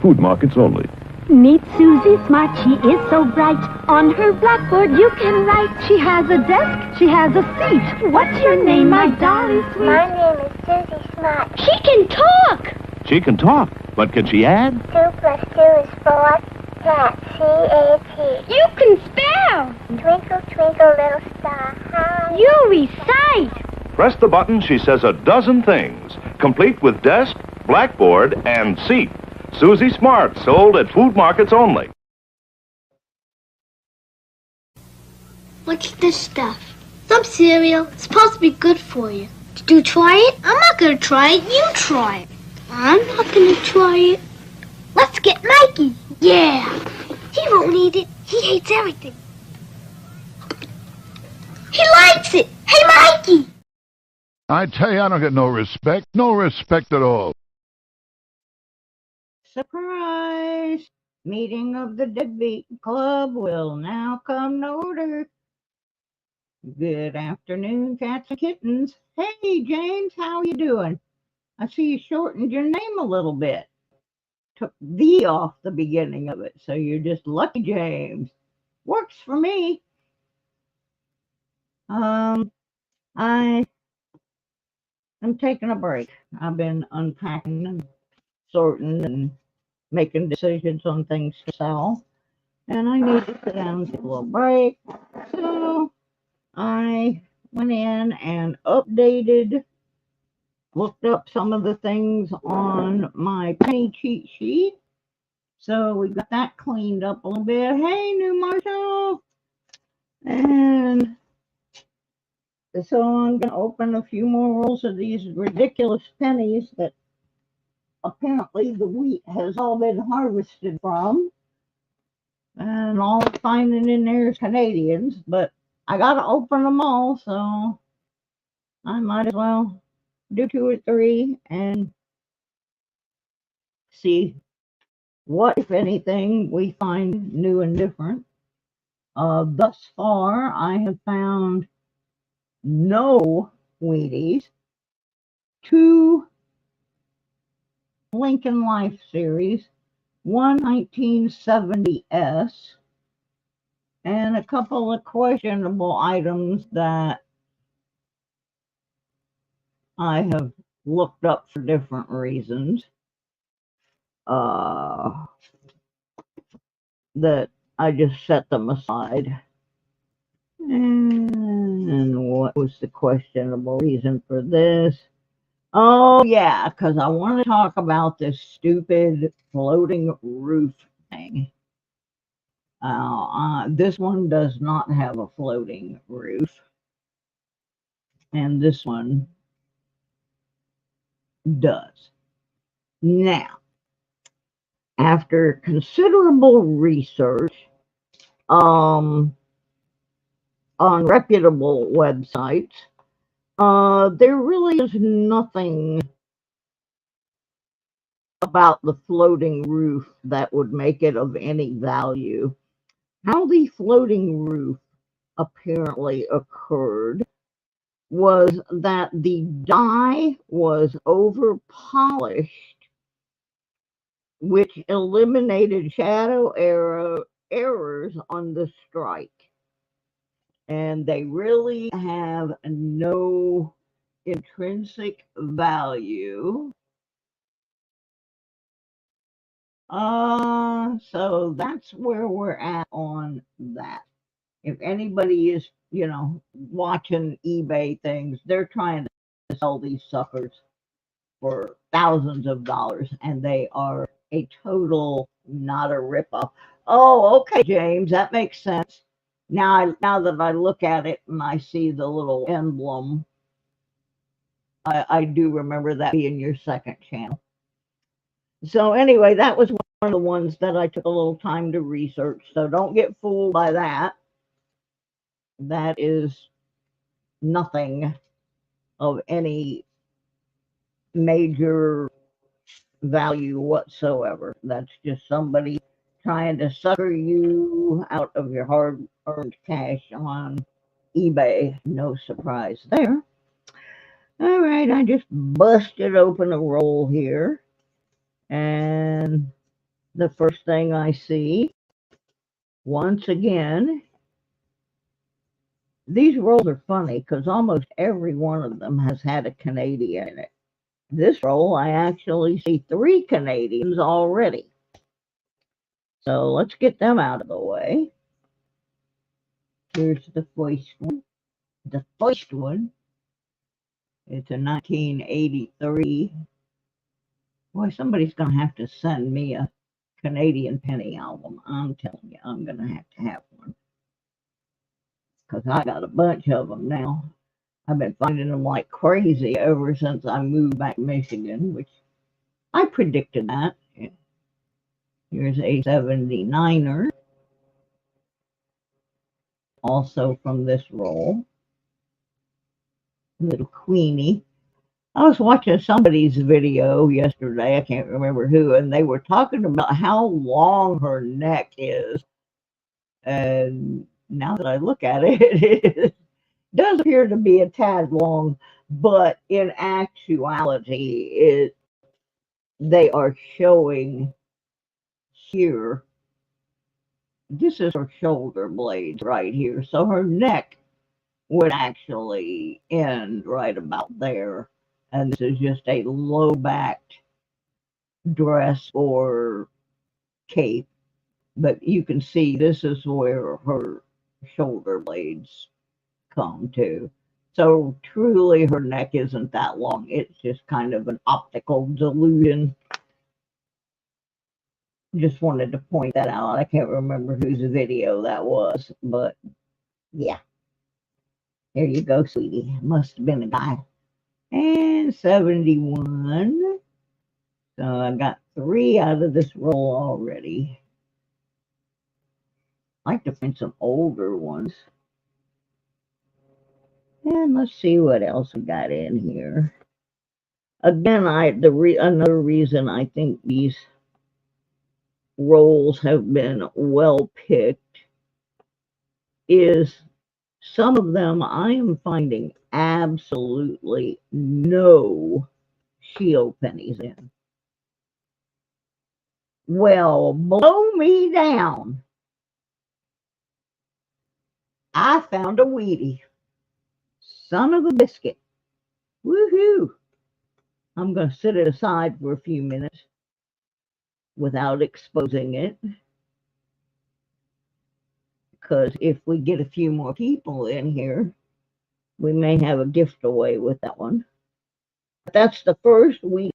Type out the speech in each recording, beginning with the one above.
Food markets only. Meet Susie Smart, she is so bright. On her blackboard you can write. She has a desk, she has a seat. What's your name, my darling sweet? My name is Susie Smart. She can talk! She can talk, but can she add? 2 plus 2 is 4. Cat, C-A-T. You can spell! Twinkle, twinkle, little star, how You recite! Press the button, she says a dozen things, complete with desk, blackboard, and seat. Susie Smart, sold at food markets only. What's this stuff? Some cereal. It's supposed to be good for you. Did you try it? I'm not going to try it. You try it. I'm not going to try it. Let's get Mikey. Yeah. He won't eat it. He hates everything. He likes it. Hey, Mikey. I tell you, I don't get no respect. No respect at all. Surprise! Meeting of the Deadbeat Club will now come to order. Good afternoon, cats and kittens. Hey, James, how you doing? I see you shortened your name a little bit. Took the off the beginning of it, so you're just Lucky James. Works for me. I'm taking a break. I've been unpacking and sorting and making decisions on things to sell, and I need to sit down and take a little break. So I went in and updated, looked up some of the things on my penny cheat sheet. So we got that cleaned up a little bit. Hey, new Marshall. And so I'm going to open a few more rolls of these ridiculous pennies that apparently the wheat has all been harvested from. And all I'm finding in there is Canadians, but I got to open them all, so I might as well do 2 or 3 and see what, if anything, we find new and different. Thus far, I have found no Wheaties, 2 Lincoln Life series, 1 1970S, and a couple of questionable items that I have looked up for different reasons. That I just set them aside. And what was the questionable reason for this? Oh, yeah, because I want to talk about this stupid floating roof thing. This one does not have a floating roof. And this one does. Now, after considerable research on reputable websites, there really is nothing about the floating roof that would make it of any value. How the floating roof apparently occurred was that the dye was over polished, which eliminated shadow errors on the strike. And they really have no intrinsic value. So that's where we're at on that. If anybody is, watching eBay things, they're trying to sell these suckers for thousands of dollars, and they are a total, not a ripoff. Oh, okay, James, that makes sense. Now that I look at it and I see the little emblem, I do remember that being your second channel. So anyway, that was one of the ones that I took a little time to research. So don't get fooled by that. That is nothing of any major value whatsoever. That's just somebody trying to sucker you out of your hard-earned cash on eBay. No surprise there. All right, I just busted open a roll here, and the first thing I see, once again, these rolls are funny because almost every one of them has had a Canadian in it. This roll, I actually see 3 Canadians already. So let's get them out of the way. Here's the first one. The first one, it's a 1983. Boy, somebody's going to have to send me a Canadian penny album. I'm telling you, I'm going to have one. Because I got a bunch of them now. I've been finding them like crazy ever since I moved back to Michigan, which I predicted that. Here's a 79er. Also from this roll. Little Queenie. I was watching somebody's video yesterday, I can't remember who, and they were talking about how long her neck is. And now that I look at it, it does appear to be a tad long, but in actuality, they are showing here. This is her shoulder blades right here. So her neck would actually end right about there. And this is just a low-backed dress or cape. But you can see this is where her shoulder blades come to. So truly her neck isn't that long. It's just kind of an optical delusion. Just wanted to point that out. I can't remember whose video that was, but yeah. There you go, sweetie. Must have been a guy. And 71. So I got 3 out of this roll already. I like to find some older ones. And let's see what else we got in here. Again, another reason I think these rolls have been well picked is some of them I am finding absolutely no shield pennies in. Well, blow me down. I found a Wheatie. Son of a biscuit. Woohoo! I'm going to set it aside for a few minutes without exposing it. Because if we get a few more people in here, we may have a gift away with that one. But that's the first Wheatie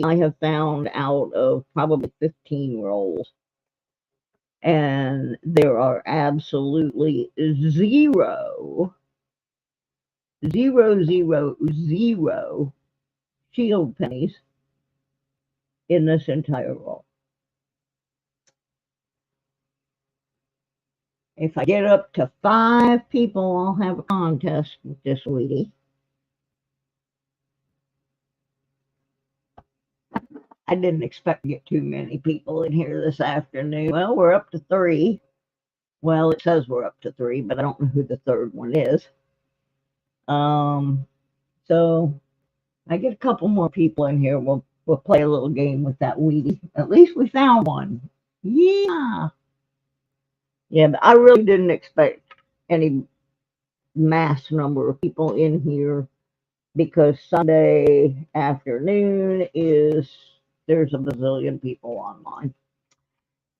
I have found out of probably 15 rolls. And there are absolutely zero shield pennies in this entire roll. If I get up to 5 people, I'll have a contest with this Wheatie. I didn't expect to get too many people in here this afternoon. Well, we're up to 3. Well, it says we're up to 3, but I don't know who the third one is. So I get a couple more people in here. We'll play a little game with that Wheatie. At least we found one. Yeah. Yeah, but I really didn't expect any mass number of people in here because Sunday afternoon there's a bazillion people online.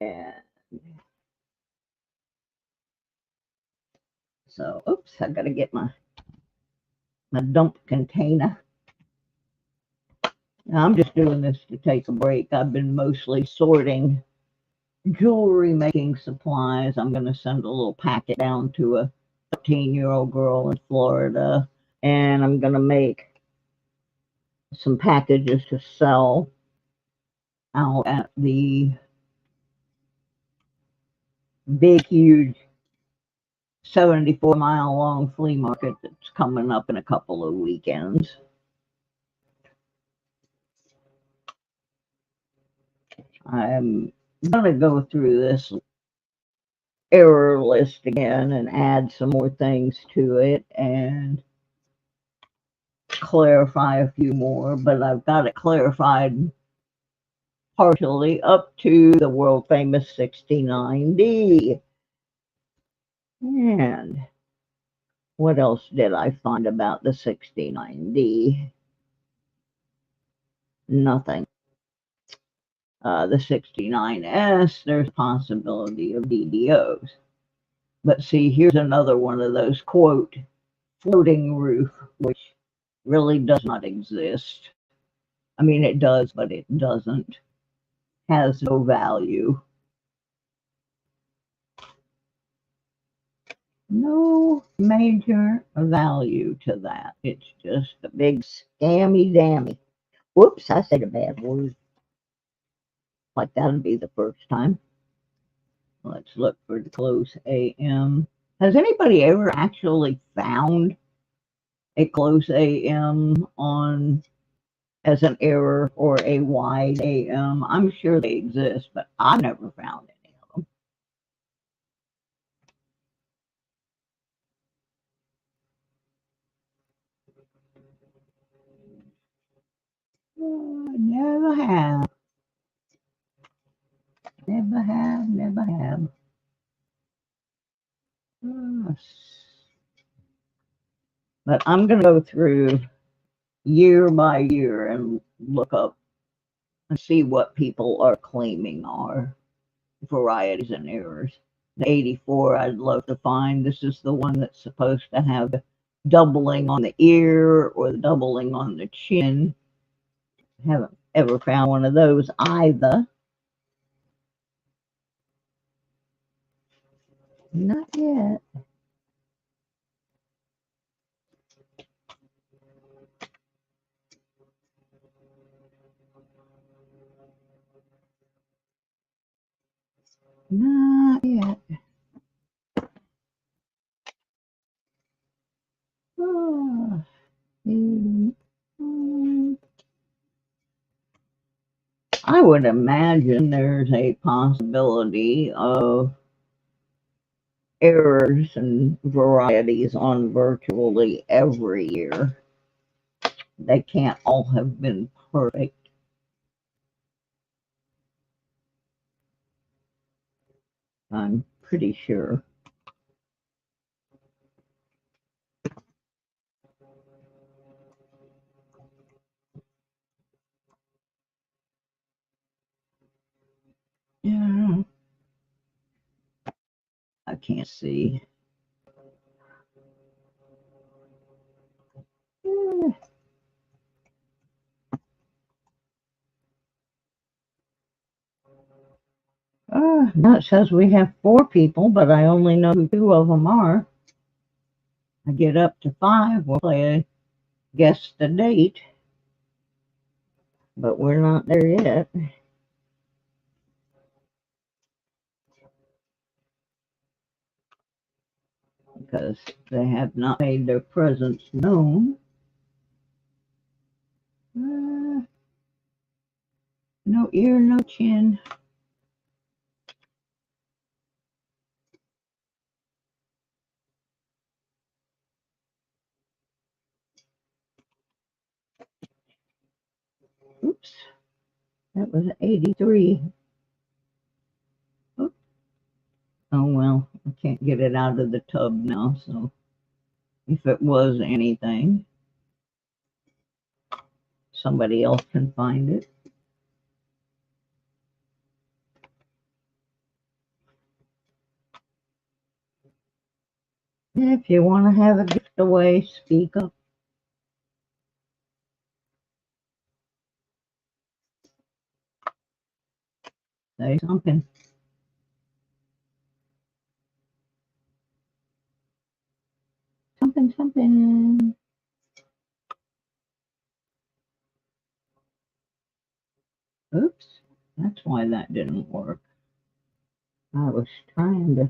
And so, oops, I gotta get my dump container. Now, I'm just doing this to take a break. I've been mostly sorting jewelry making supplies. I'm going to send a little packet down to a 13-year-old girl in Florida, and I'm going to make some packages to sell out at the big, huge 74-mile-long flea market that's coming up in a couple of weekends. I'm going to go through this error list again and add some more things to it and clarify a few more, but I've got it clarified partially up to the world famous 69D. And what else did I find about the 69D? Nothing. The 69S, there's a possibility of DDOs. But see, here's another one of those, quote, floating roof, which really does not exist. I mean, it does, but it doesn't. Has no value. No major value to that. It's just a big scammy dammy. Whoops, I said a bad word. Like that'll be the first time. Let's look for the close AM. Has anybody ever actually found a close AM on as an error or a wide AM? I'm sure they exist, but I've never found any of them. Never have. Never have, never have. But I'm going to go through year by year and look up and see what people are claiming are varieties and errors. The 84 I'd love to find. This is the one that's supposed to have the doubling on the ear or the doubling on the chin. Haven't ever found one of those either. Not yet. Not yet. Oh. I would imagine there's a possibility of errors and varieties on virtually every year. They can't all have been perfect. I'm pretty sure. Yeah, I can't see. Now it says we have 4 people, but I only know who 2 of them are. I get up to 5, we'll play a guess the date, but we're not there yet. Because they have not made their presence known. No ear, no chin. Oops, that was 83. Oh well, I can't get it out of the tub now, so if it was anything, somebody else can find it. If you want to have a gift away, speak up. Say something. Something. Oops, that's why that didn't work. I was trying to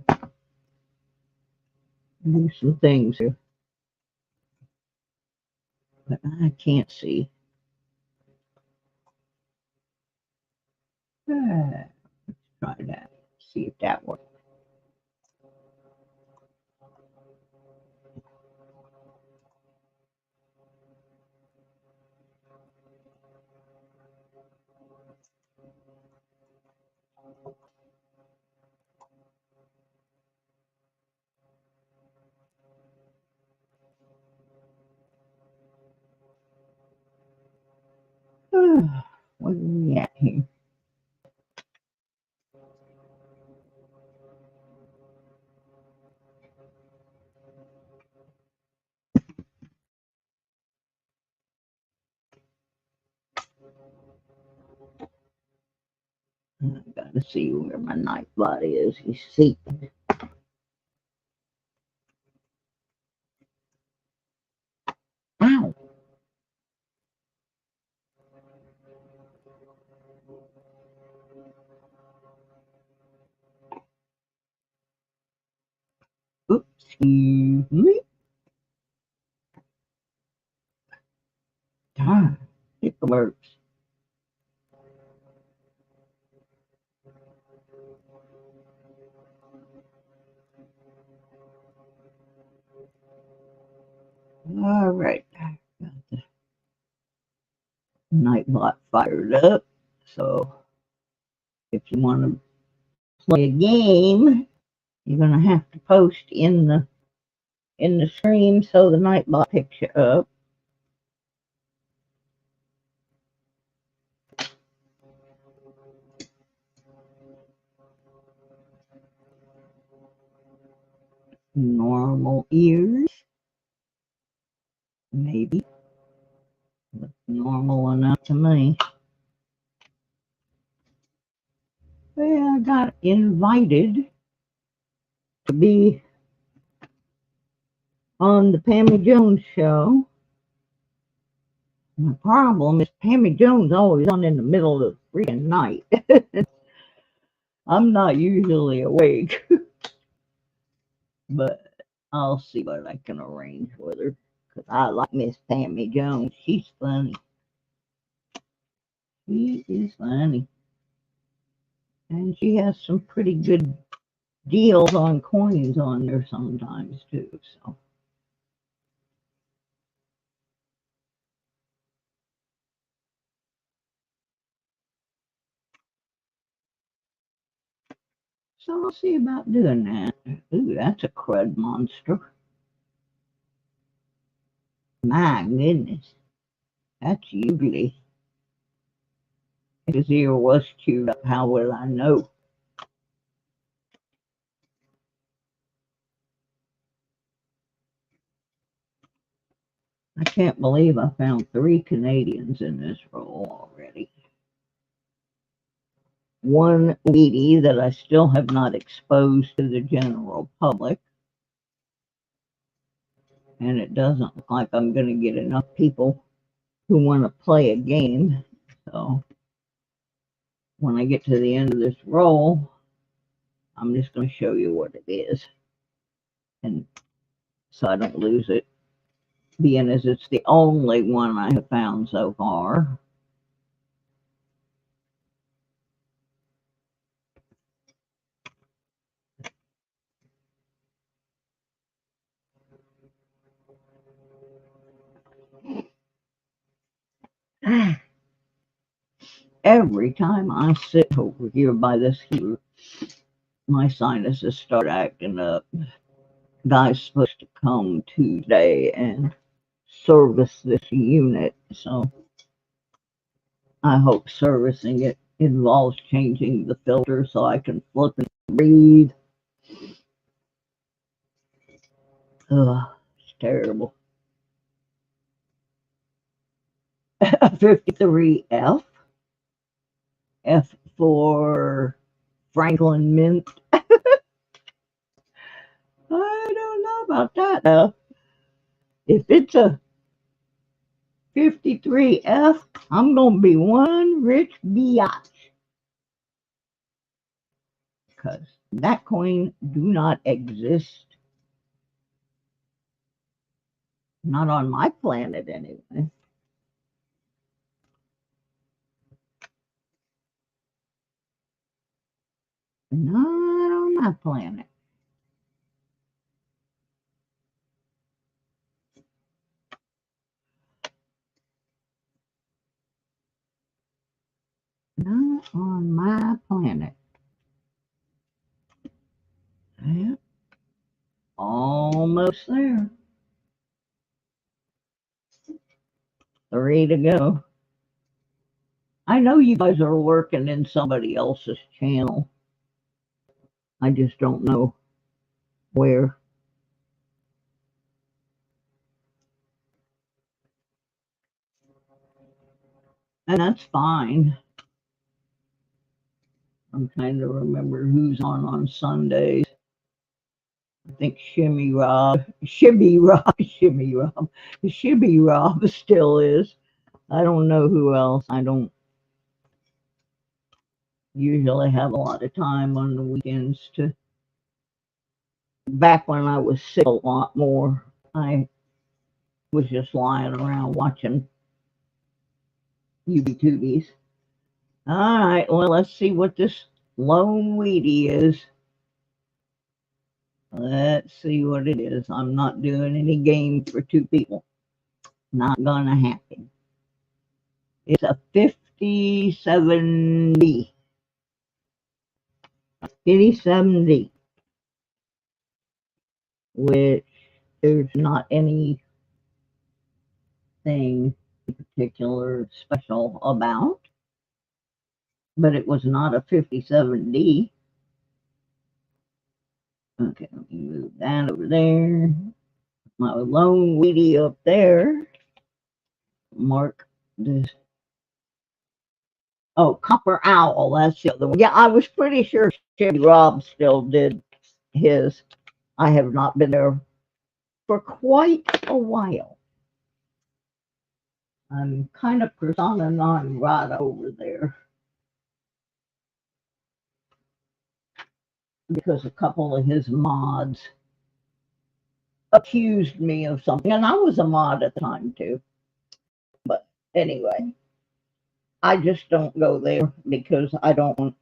do some things here, but I can't see. Let's try that. See if that works. What are we at here? I gotta see where my nightbot is. He's seeking. Ow! Oops, excuse me. Darn, it works. All right, got the nightbot fired up. So if you want to play a game, you're gonna have to post in the stream so the nightbot picks you up. Normal ears, maybe. But normal enough to me. Well, I got invited to be on the Pammy Jones show. My problem is Pammy Jones always on in the middle of the freaking night. I'm not usually awake, but I'll see what I can arrange with her. Because I like Miss Pammy Jones. She's funny. She is funny. And she has some pretty good deals on coins on there sometimes, too. So I'll see about doing that. Ooh, that's a crud monster. My goodness. That's ugly. If his ear was chewed up, how will I know? I can't believe I found 3 Canadians in this roll already. One lady that I still have not exposed to the general public. And it doesn't look like I'm going to get enough people who want to play a game. So when I get to the end of this roll, I'm just going to show you what it is. And so I don't lose it, being as it's the only one I have found so far. Every time I sit over here by this heater, my sinuses start acting up. Guy's supposed to come Tuesday and service this unit, so I hope servicing it involves changing the filter so I can flip and breathe. Ugh, it's terrible. 53F. F for Franklin Mint. I don't know about that now. If it's a 53F, I'm going to be one rich biatch. Because that coin do not exist. Not on my planet, anyway. Not on my planet. Not on my planet. Yeah. Almost there. 3 to go. I know you guys are working in somebody else's channel. I just don't know where. And that's fine. I'm trying to remember who's on Sundays. I think Shimmy Rob still is. I don't know who else. I don't usually have a lot of time on the weekends to. Back when I was sick a lot more, I was just lying around watching YouTubies. All right, well, let's see what this Lone Weedy is. Let's see what it is. I'm not doing any games for two people. Not gonna happen. It's a 57D. 57D. Which there's not anything particular special about. But it was not a 57D. Okay, let me move that over there. My Lone Weedy up there. Mark this. Oh, Copper Owl. That's the other one. Yeah, I was pretty sure Chevy Rob still did his. I have not been there for quite a while. I'm kind of persona non grata over there because a couple of his mods accused me of something, and I was a mod at the time too. But anyway, I just don't go there because I don't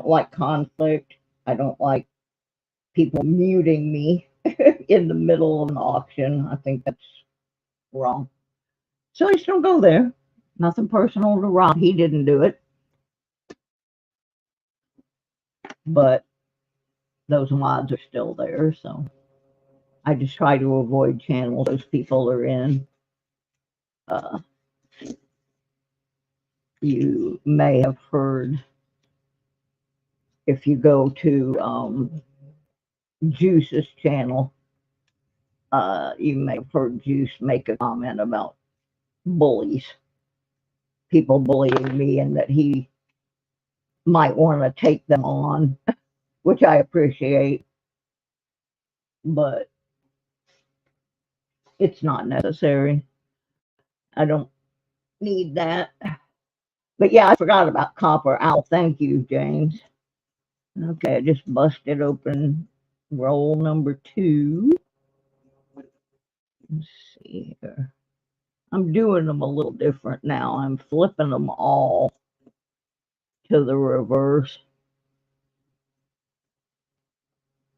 like conflict. I don't like people muting me in the middle of an auction. I think that's wrong. So I just don't go there. Nothing personal to Rob. He didn't do it. But those mods are still there, so I just try to avoid channels those people are in. You may have heard, if you go to Juice's channel, you may have heard Juice make a comment about bullies, people bullying me, and that he might want to take them on, which I appreciate, but it's not necessary. I don't need that. But yeah, I forgot about Copper Owl. Thank you, James. Okay, I just busted open roll number 2. Let's see here. I'm doing them a little different now. I'm flipping them all to the reverse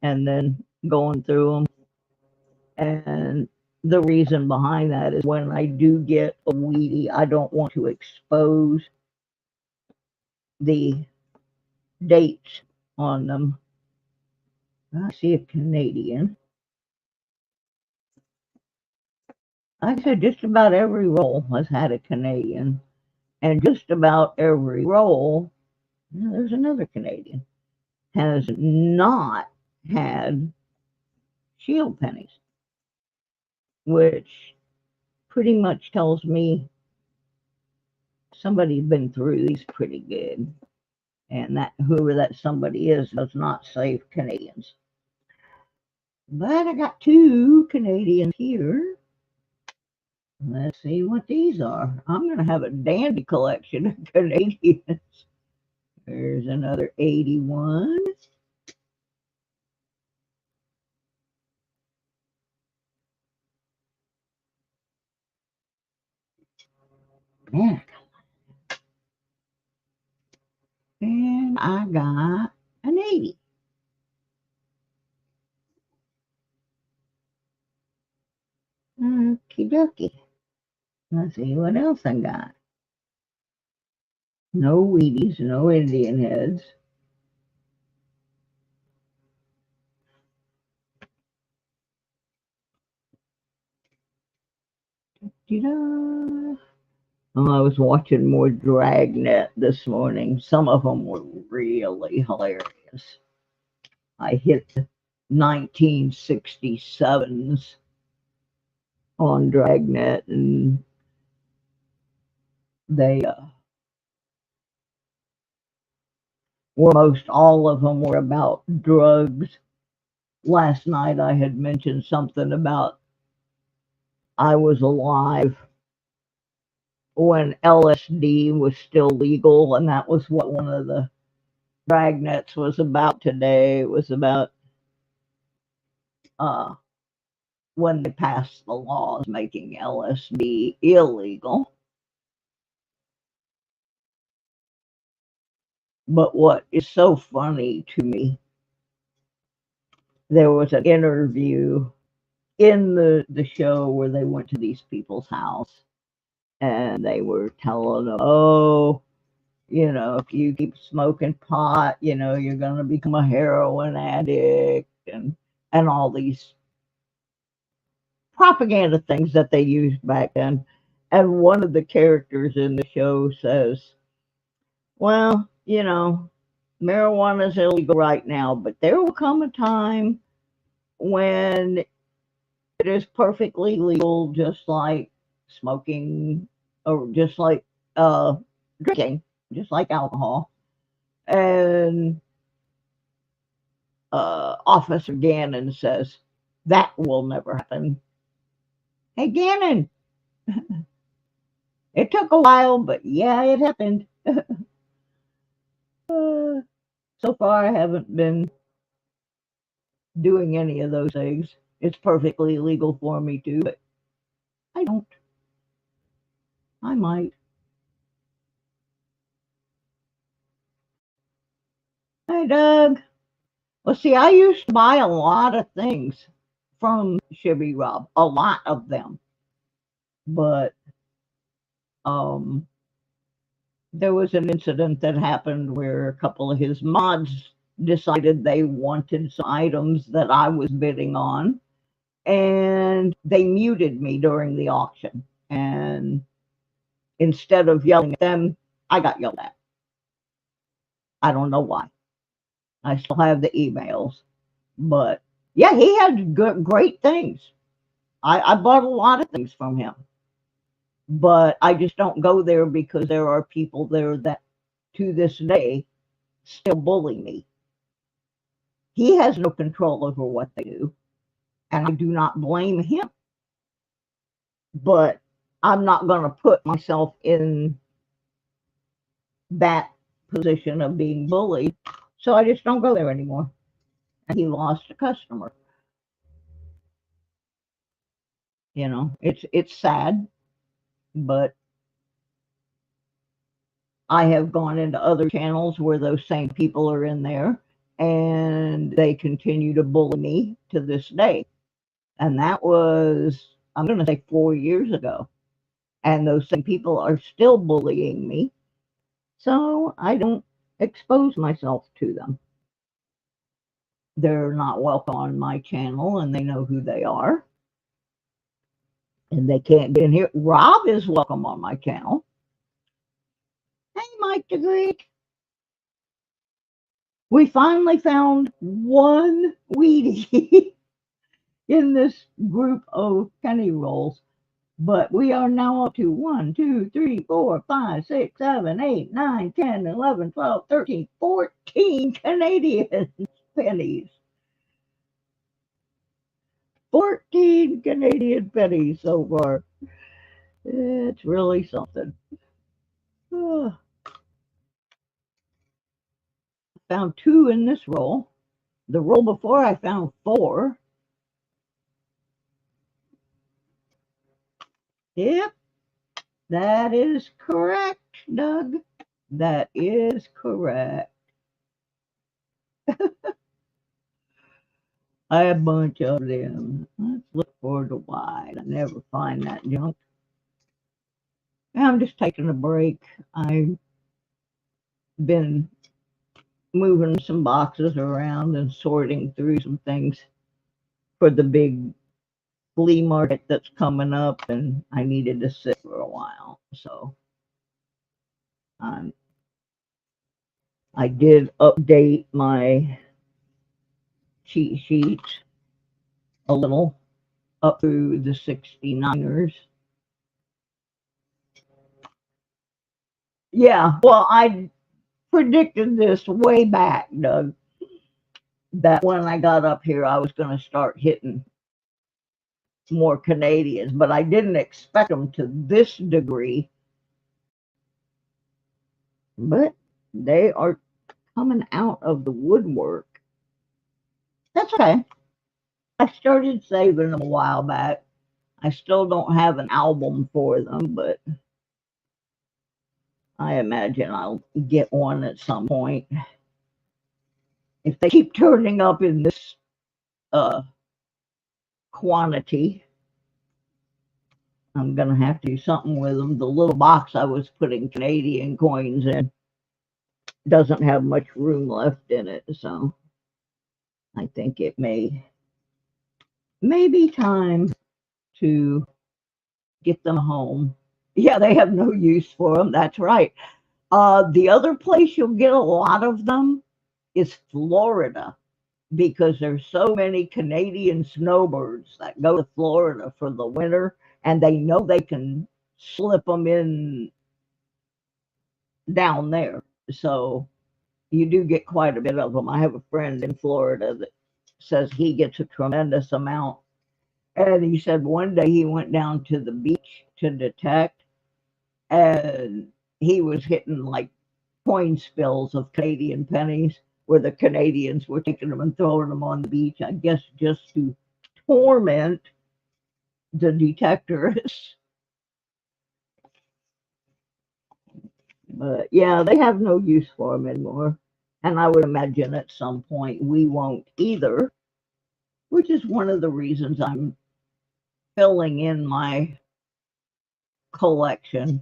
and then going through them. And the reason behind that is when I do get a weedy, I don't want to expose the dates on them. I see a Canadian. I said just about every roll has had a Canadian, and just about every roll, there's another Canadian, has not had shield pennies, which pretty much tells me somebody's been through these pretty good, and that whoever that somebody is does not save Canadians. But I got 2 Canadians here. Let's see what these are. I'm going to have a dandy collection of Canadians. There's another 81. Man, and I got an 80. Okie dokie. Let's see what else I got. No Wheaties, no Indian heads. Ta-da. I was watching more Dragnet this morning. Some of them were really hilarious. I hit 1967s on Dragnet, and they were most all of them were about drugs. Last night I had mentioned something about I was alive when LSD was still legal, and that was what one of the Dragnets was about today. It was about uh, when they passed the laws making LSD illegal. But what is so funny to me, there was an interview in the show where they went to these people's house and they were telling them, oh, if you keep smoking pot, you're going to become a heroin addict and all these propaganda things that they used back then. And one of the characters in the show says, well, marijuana is illegal right now, but there will come a time when it is perfectly legal, just like smoking or just like drinking, just like alcohol. And Officer Gannon says, that will never happen. Hey, Gannon, it took a while, but yeah, it happened. So far, I haven't been doing any of those things. It's perfectly legal for me to, but I don't. I might. Hey, Doug. Well, see, I used to buy a lot of things from Chevy Rob, a lot of them. But um, there was an incident that happened where a couple of his mods decided they wanted some items that I was bidding on, and they muted me during the auction. And instead of yelling at them, I got yelled at. I don't know why. I still have the emails. But yeah, he had great things. I bought a lot of things from him. But I just don't go there because there are people there that to this day still bully me. He has no control over what they do, and I do not blame him. But I'm not going to put myself in that position of being bullied, so I just don't go there anymore. And he lost a customer. It's sad, but I have gone into other channels where those same people are in there, and they continue to bully me to this day. And that was, I'm going to say, 4 years ago. And those same people are still bullying me. So I don't expose myself to them. They're not welcome on my channel, and they know who they are. And they can't get in here. Rob is welcome on my channel. Hey, Mike the Greek. We finally found one Wheatie in this group of penny rolls. But we are now up to 1, 2, 3, 4, 5, 6, 7, 8, 9, 10, 11, 12, 13, 14 Canadian pennies. 14 Canadian pennies so far. It's really something. Oh, found 2 in this roll. The roll before I found 4. Yep, that is correct, Doug. That is correct. I have a bunch of them. Let's look for the wide. I never find that junk. I'm just taking a break. I've been moving some boxes around and sorting through some things for the big flea market that's coming up, and I needed to sit for a while. So I did update my cheat sheet a little up through the 69ers. Yeah, well, I predicted this way back, Doug, that when I got up here, I was going to start hitting more Canadians, but I didn't expect them to this degree. But they are coming out of the woodwork. That's okay. I started saving them a while back. I still don't have an album for them, but I imagine I'll get one at some point. If they keep turning up in this quantity, I'm going to have to do something with them. The little box I was putting Canadian coins in doesn't have much room left in it, so I think it may be time to get them home. Yeah, they have no use for them. That's right. The other place you'll get a lot of them is Florida, because there's so many Canadian snowbirds that go to Florida for the winter, and they know they can slip them in down there. So you do get quite a bit of them. I have a friend in Florida that says he gets a tremendous amount. And he said one day he went down to the beach to detect, and he was hitting like coin spills of Canadian pennies, where the Canadians were taking them and throwing them on the beach, I guess just to torment the detectors. But yeah, they have no use for them anymore. And I would imagine at some point we won't either, which is one of the reasons I'm filling in my collection,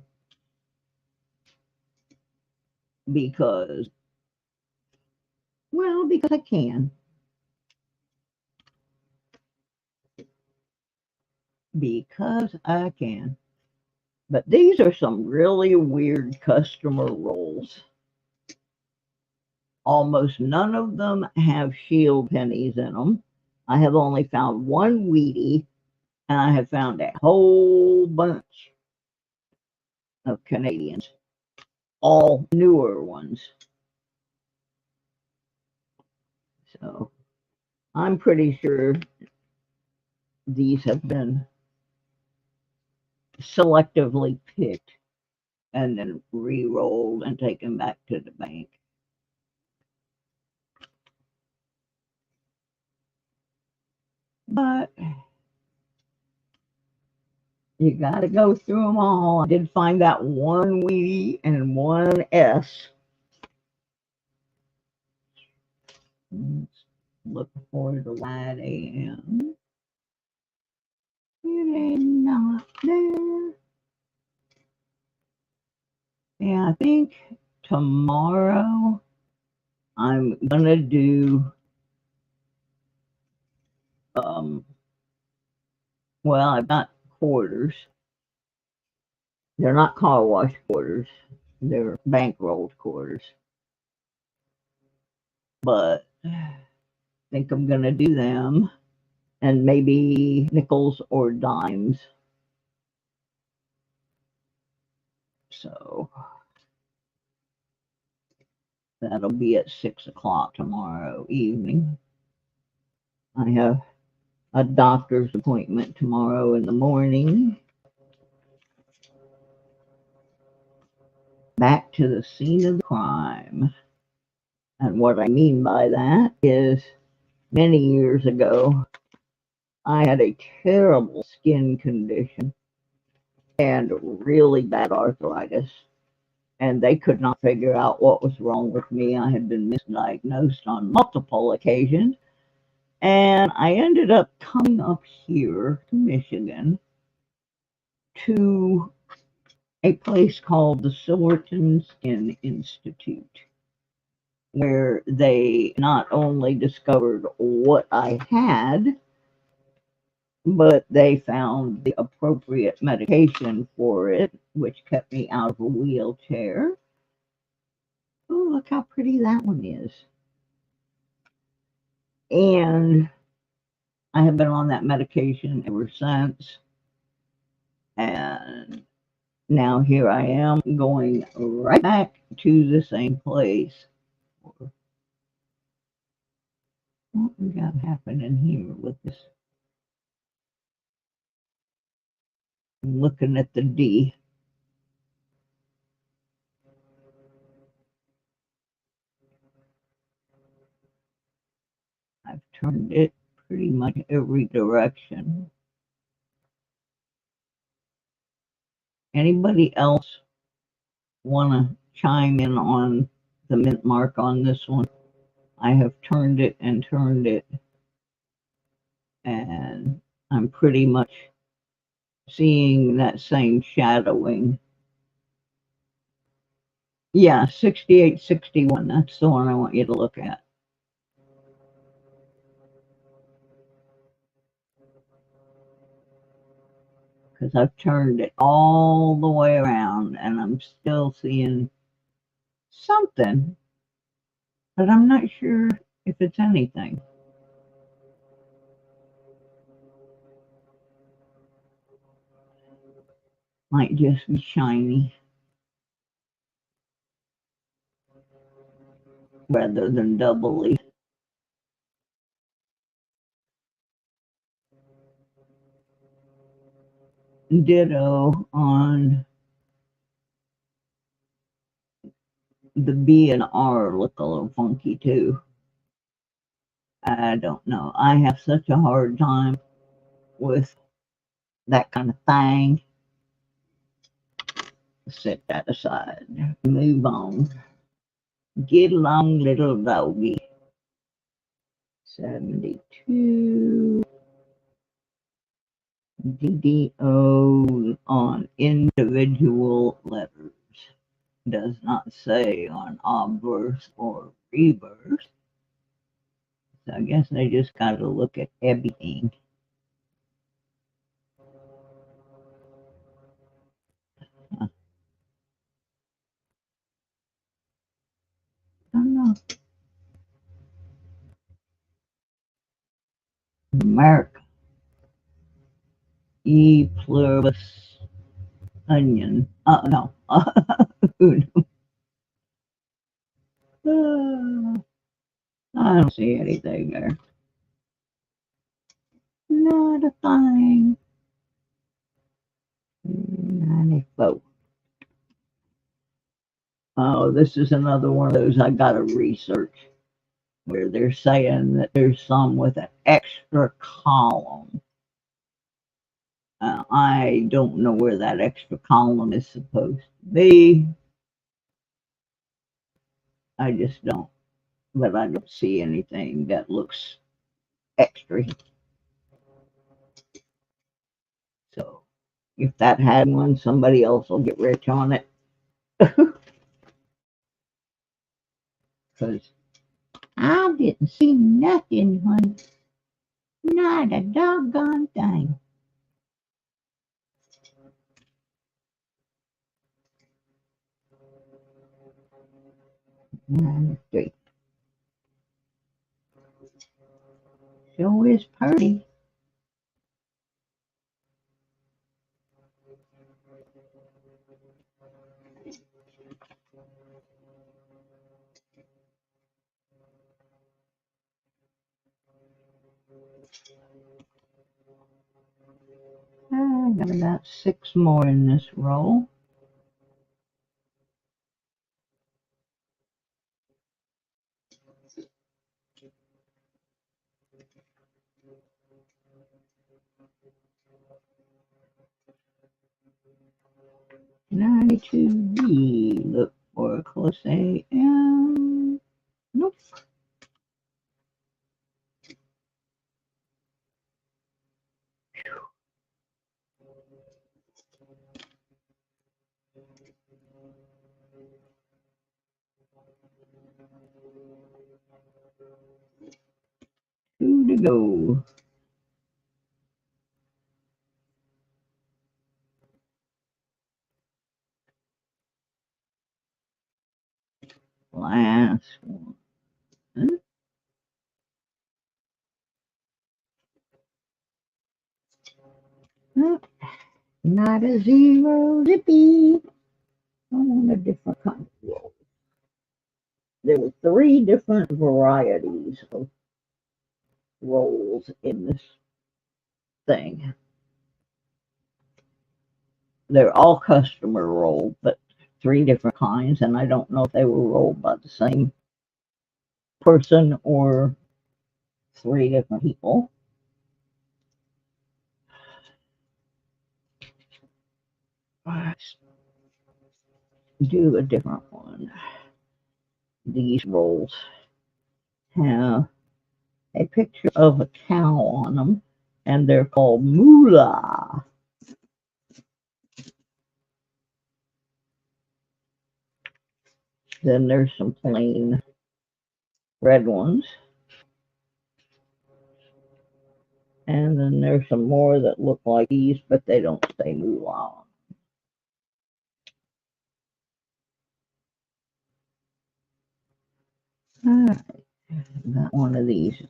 because, well, because I can. Because I can. But these are some really weird customer rolls. Almost none of them have shield pennies in them. I have only found one Wheatie, and I have found a whole bunch of Canadians, all newer ones. So I'm pretty sure these have been selectively picked and then re-rolled and taken back to the bank. But you got to go through them all. I did find that one Wheatie and one S. Let's look for the light AM. It is not there. Yeah, I think tomorrow I'm gonna do well, I've got quarters. They're not car wash quarters, they're bankrolled quarters. But I think I'm gonna do them, and maybe nickels or dimes. So that'll be at 6 o'clock tomorrow evening. I have a doctor's appointment tomorrow in the morning. Back to the scene of the crime. And what I mean by that is, many years ago, I had a terrible skin condition and really bad arthritis. And they could not figure out what was wrong with me. I had been misdiagnosed on multiple occasions. And I ended up coming up here to Michigan to a place called the Silverton Skin Institute, where they not only discovered what I had, but they found the appropriate medication for it, which kept me out of a wheelchair. Oh, look how pretty that one is. And I have been on that medication ever since. And now here I am going right back to the same place. What we got happening here with this? I'm looking at the D. I've turned it pretty much every direction. Anybody else want to chime in on the mint mark on this one? I have turned it, and I'm pretty much seeing that same shadowing. Yeah, 6861, that's the one I want you to look at. Because I've turned it all the way around and I'm still seeing something, but I'm not sure if it's anything. Might just be shiny rather than doubly. Ditto on the B and R, look a little funky too. I don't know. I have such a hard time with that kind of thing. Set that aside. Move on. Get along, little doggy. 72. DDO on individual letters. Does not say on obverse or reverse. So I guess I just got to look at everything. I don't know. America. E pluribus onion. No. I don't see anything there. Not a thing. 94. Oh, this is another one of those I gotta research where they're saying that there's some with an extra column. I don't know where that extra column is supposed to be. I just don't. But I don't see anything that looks extra. So if that had one, somebody else will get rich on it. Because I didn't see nothing, honey. Not a doggone thing. Three. Sure is pretty. I got about 6 more in this roll. $92B. Look for a close AM. Nope. Two to go. Oh, not a zero zippy. I want a different kind of roll. There were 3 different varieties of rolls in this thing. They're all customer rolled, but 3 different kinds, and I don't know if they were rolled by the same person or 3 different people. Let's do a different one. These rolls have a picture of a cow on them, and they're called moolah. Then there's some plain red ones. And then there's some more that look like these, but they don't say moolah. Alright, got one of these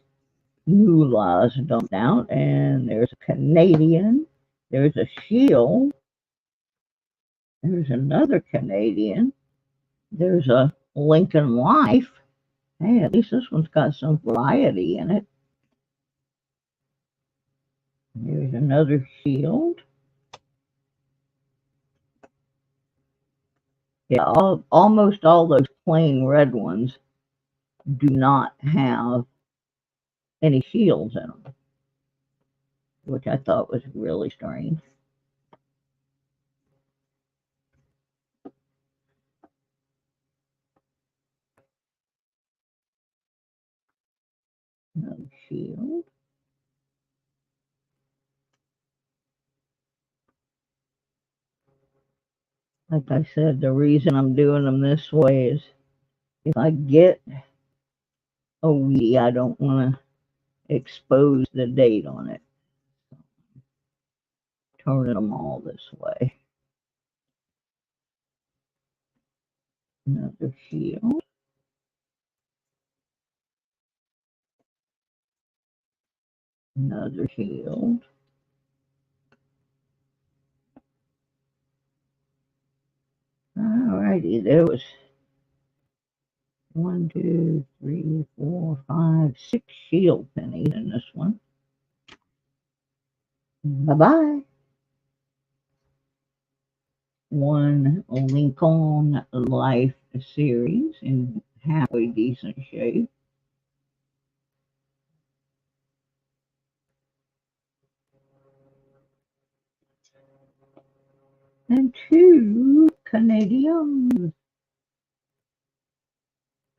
moolahs dumped out, and there's a Canadian, there's a shield, there's another Canadian, there's a Lincoln Life. Hey, at least this one's got some variety in it. There's another shield. Yeah, almost all those plain red ones do not have any shields in them, which I thought was really strange. No shield. Like I said, the reason I'm doing them this way is if I get a Wii, I don't want to expose the date on it. Turning them all this way. Another shield. Another shield. Alrighty, there was 1, 2, 3, 4, 5, 6 shield pennies in this one. Bye-bye. One Lincoln Life series in halfway decent shape. And 2 Canadians.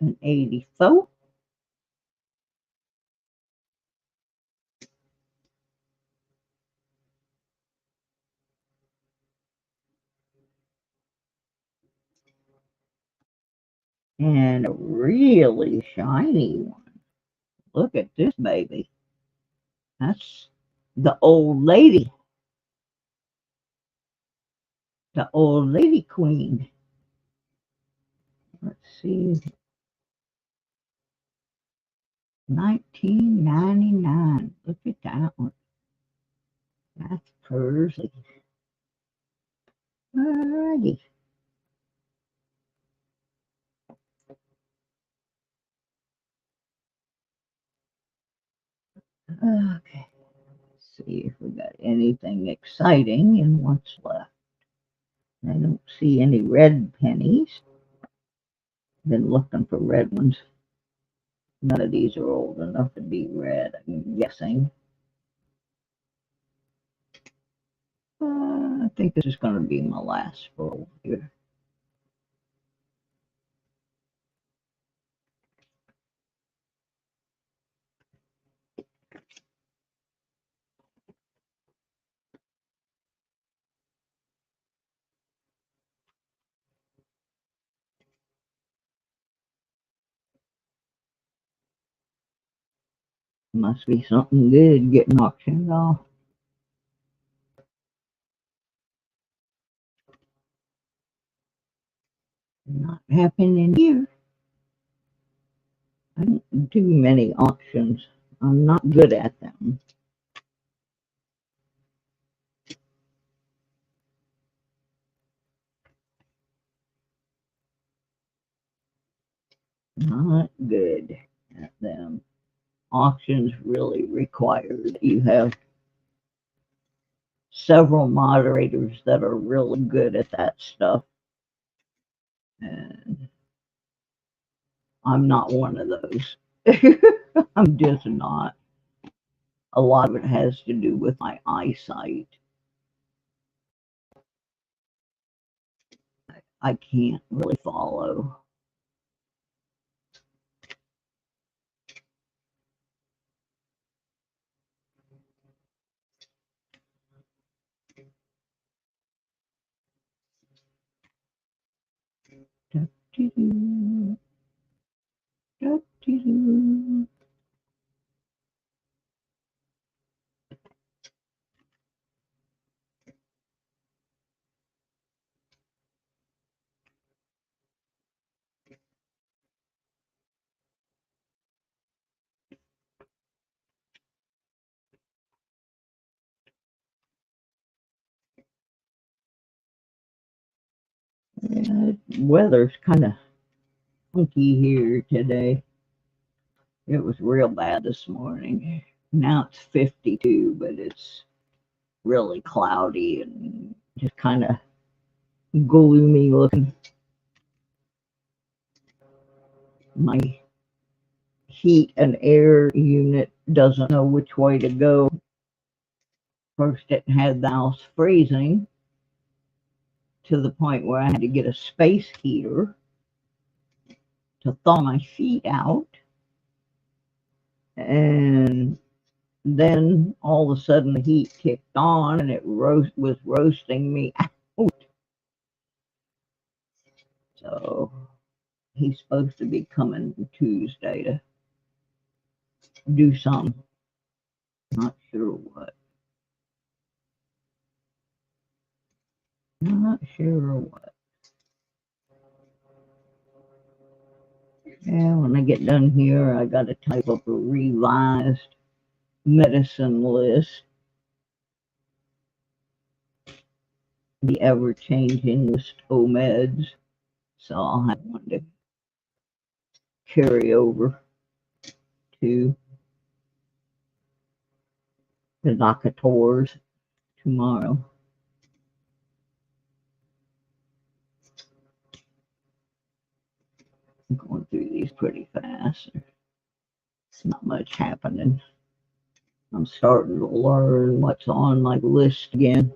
An 84. And a really shiny one. Look at this baby. That's the old lady. The old lady queen. Let's see. 1999. Look at that one. That's Persley. Alrighty. Okay. Let's see if we got anything exciting in what's left. I don't see any red pennies. Been looking for red ones. None of these are old enough to be red, I'm guessing. I think this is going to be my last roll here. Must be something good getting auctioned off. Not happening here. I don't do many auctions. I'm not good at them. Not good at them. Auctions really require that you have several moderators that are really good at that stuff. And I'm not one of those. I'm just not. A lot of it has to do with my eyesight. I can't really follow. Yeah, weather's kind of funky here today. It was real bad this morning. Now it's 52, but it's really cloudy and just kind of gloomy looking. My heat and air unit doesn't know which way to go. First, it had the house freezing to the point where I had to get a space heater to thaw my feet out. And then all of a sudden the heat kicked on and it was roasting me out. So he's supposed to be coming Tuesday to do something. Not sure what. Not sure what. Yeah, when I get done here, I got to type up a revised medicine list. The ever-changing list of meds. So I'll have one to carry over to the doctors tomorrow. I'm going through these pretty fast. It's not much happening. I'm starting to learn what's on my list again.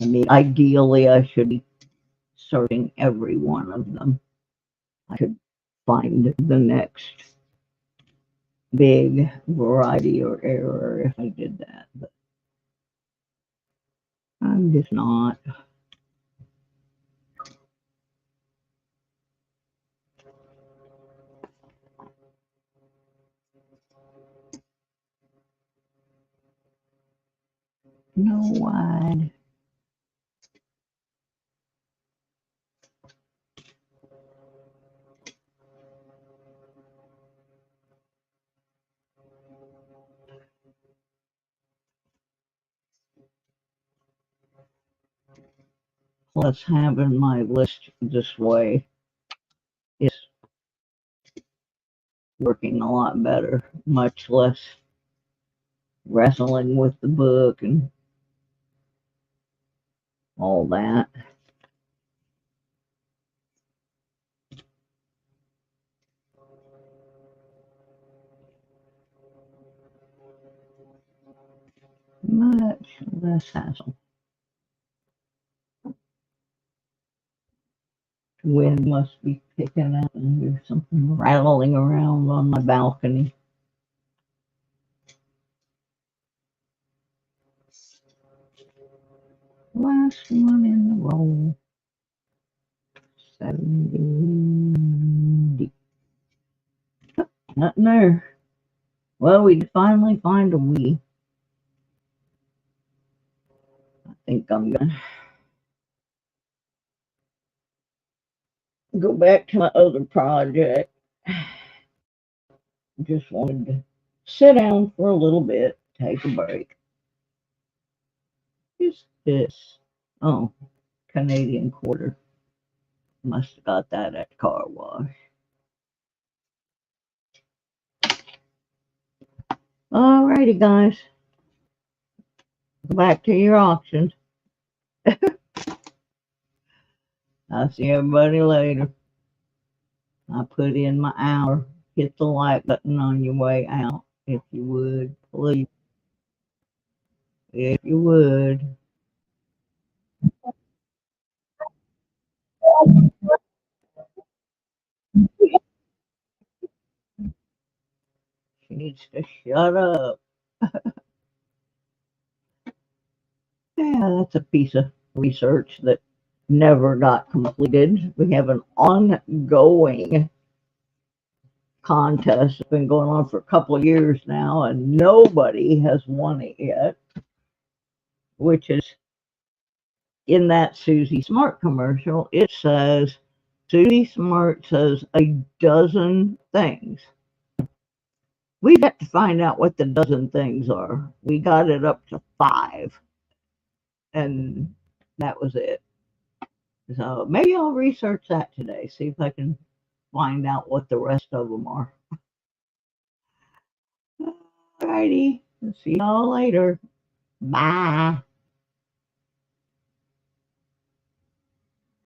I mean, ideally, I should be sorting every one of them. I could find the next big variety or error if I did that, but I'm just not. No wide. Plus, having my list this way is working a lot better, much less wrestling with the book and all that. Much less hassle. Wind must be picking up and there's something rattling around on my balcony. Last one in the roll. 70. Oh, nothing there. Well, we finally find a wee. I think I'm gonna go back to my other project. Just wanted to sit down for a little bit, take a break. What's this? Oh, Canadian quarter. Must have got that at the car wash. Alrighty, guys. Back to your auctions. I'll see everybody later. I put in my hour. Hit the like button on your way out, if you would, please. If you would. She needs to shut up. Yeah, that's a piece of research that never got completed. We have an ongoing contest that's been going on for a couple of years now, and nobody has won it yet, which is in that Susie Smart commercial. It says, Susie Smart says a dozen things. We've got to find out what the dozen things are. We got it up to 5, and that was it. So maybe I'll research that today, see if I can find out what the rest of them are. Alrighty, see y'all later. Bye.